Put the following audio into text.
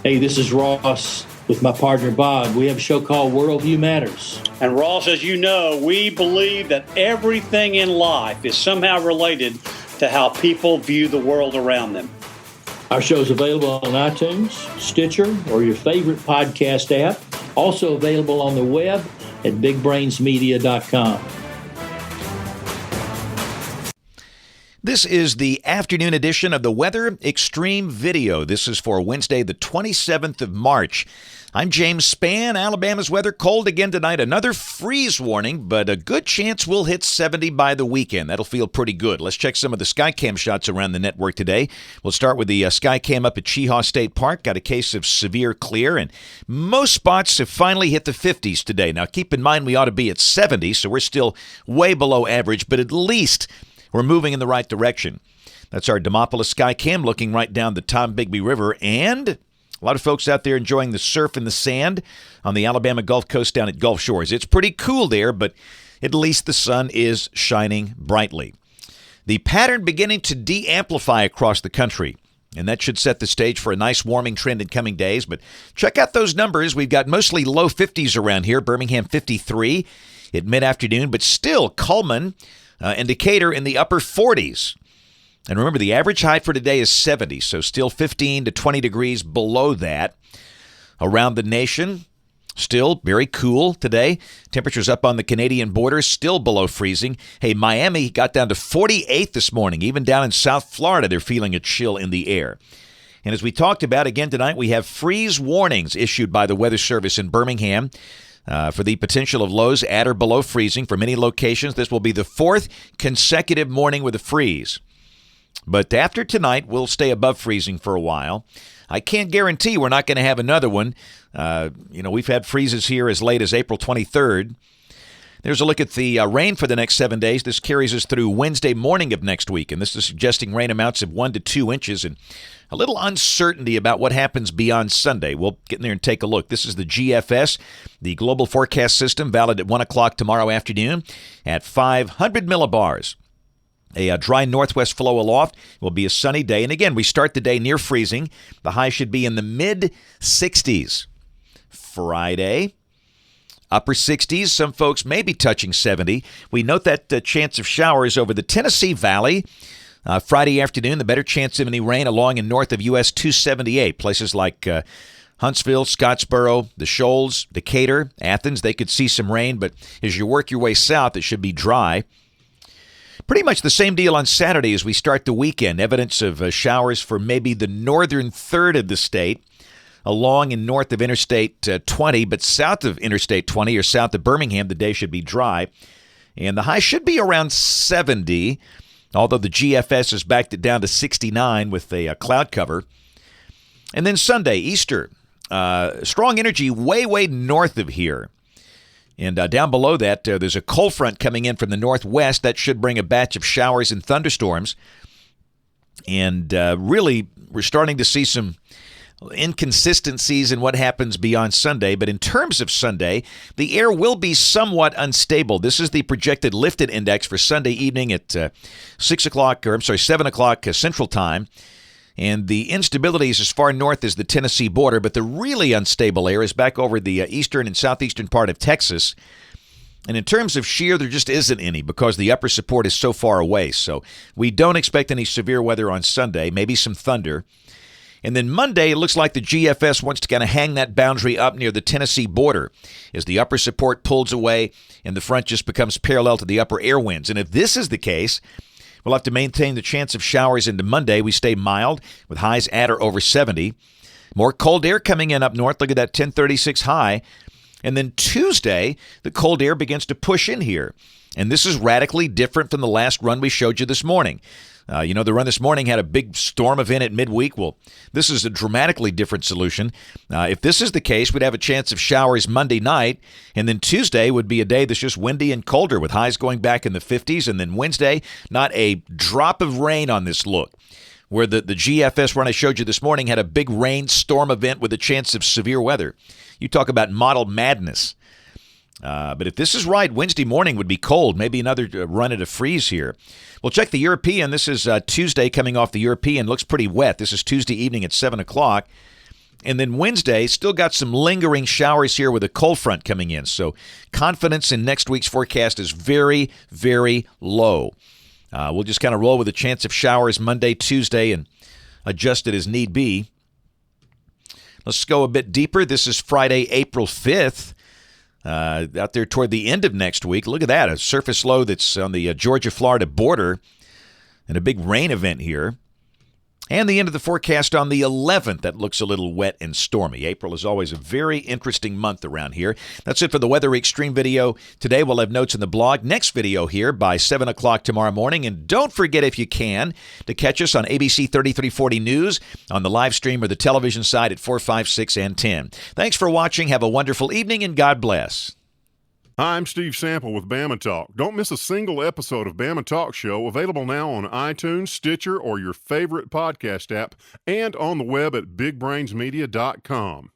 Hey, this is Ross with my partner Bob. We have a show called Worldview Matters. And Ross, as you know, we believe that everything in life is somehow related to how people view the world around them. Our show is available on iTunes, Stitcher, or your favorite podcast app. Also available on the web at bigbrainsmedia.com. This is the afternoon edition of the Weather Xtreme video. This is for Wednesday, the 27th of March. I'm James Spann. Alabama's weather cold again tonight. Another freeze warning, but a good chance we'll hit 70 by the weekend. That'll feel pretty good. Let's check some of the Skycam shots around the network today. We'll start with the Skycam up at Cheaha State Park. Got a case of severe clear, and most spots have finally hit the 50s today. Now, keep in mind we ought to be at 70, so we're still way below average, but at least we're moving in the right direction. That's our Demopolis Skycam looking right down the Tombigbee River, and a lot of folks out there enjoying the surf and the sand on the Alabama Gulf Coast down at Gulf Shores. It's pretty cool there, but at least the sun is shining brightly. The pattern beginning to de-amplify across the country, and that should set the stage for a nice warming trend in coming days. But check out those numbers. We've got mostly low 50s around here. Birmingham 53 at mid-afternoon, but still Cullman and Decatur in the upper 40s. And remember, the average height for today is 70, so still 15 to 20 degrees below that. Around the nation, still very cool today. Temperatures up on the Canadian border, still below freezing. Hey, Miami got down to 48 this morning. Even down in South Florida, they're feeling a chill in the air. And as we talked about again tonight, we have freeze warnings issued by the Weather Service in Birmingham for the potential of lows at or below freezing for many locations. This will be the fourth consecutive morning with a freeze. But after tonight, we'll stay above freezing for a while. I can't guarantee we're not going to have another one. We've had freezes here as late as April 23rd. There's a look at the rain for the next 7 days. This carries us through Wednesday morning of next week, and this is suggesting rain amounts of 1 to 2 inches and a little uncertainty about what happens beyond Sunday. We'll get in there and take a look. This is the GFS, the Global Forecast System, valid at 1 o'clock tomorrow afternoon at 500 millibars. A dry northwest flow aloft will be a sunny day. And again, we start the day near freezing. The high should be in the mid-60s. Friday, upper 60s. Some folks may be touching 70. We note that chance of showers over the Tennessee Valley. Friday afternoon, the better chance of any rain along and north of US 278. Places like Huntsville, Scottsboro, the Shoals, Decatur, Athens, they could see some rain. But as you work your way south, it should be dry. Pretty much the same deal on Saturday as we start the weekend. Evidence of showers for maybe the northern third of the state, along and north of Interstate 20, but south of Interstate 20 or south of Birmingham, the day should be dry. And the high should be around 70, although the GFS has backed it down to 69 with a cloud cover. And then Sunday, Easter, strong energy way north of here. And down below that, there's a cold front coming in from the northwest. That should bring a batch of showers and thunderstorms. And really, we're starting to see some inconsistencies in what happens beyond Sunday. But in terms of Sunday, the air will be somewhat unstable. This is the projected lifted index for Sunday evening at 7 o'clock Central Time. And the instability is as far north as the Tennessee border, but the really unstable air is back over the eastern and southeastern part of Texas. And in terms of shear, there just isn't any because the upper support is so far away. So we don't expect any severe weather on Sunday, maybe some thunder. And then Monday, it looks like the GFS wants to kind of hang that boundary up near the Tennessee border as the upper support pulls away and the front just becomes parallel to the upper air winds. And if this is the case, we'll have to maintain the chance of showers into Monday. We stay mild with highs at or over 70. More cold air coming in up north. Look at that 1036 high. And then Tuesday, the cold air begins to push in here. And this is radically different from the last run we showed you this morning. The run this morning had a big storm event at midweek. Well, this is a dramatically different solution. If this is the case, we'd have a chance of showers Monday night, and then Tuesday would be a day that's just windy and colder with highs going back in the 50s, and then Wednesday, not a drop of rain on this look. Where the GFS run I showed you this morning had a big rain storm event with a chance of severe weather. You talk about model madness. But if this is right, Wednesday morning would be cold, maybe another run at a freeze here. We'll check the European. This is Tuesday coming off the European. Looks pretty wet. This is Tuesday evening at 7 o'clock. And then Wednesday, still got some lingering showers here with a cold front coming in. So confidence in next week's forecast is very, very low. We'll just kind of roll with a chance of showers Monday, Tuesday, and adjust it as need be. Let's go a bit deeper. This is Friday, April 5th. Out there toward the end of next week. Look at that, a surface low that's on the Georgia-Florida border and a big rain event here. And the end of the forecast on the 11th. That looks a little wet and stormy. April is always a very interesting month around here. That's it for the Weather Xtreme video. Today we'll have notes in the blog. Next video here by 7 o'clock tomorrow morning. And don't forget, if you can, to catch us on ABC 3340 News, on the live stream or the television side at 4, 5, 6, and 10. Thanks for watching. Have a wonderful evening, and God bless. Hi, I'm Steve Sample with Bama Talk. Don't miss a single episode of Bama Talk Show, available now on iTunes, Stitcher, or your favorite podcast app, and on the web at bigbrainsmedia.com.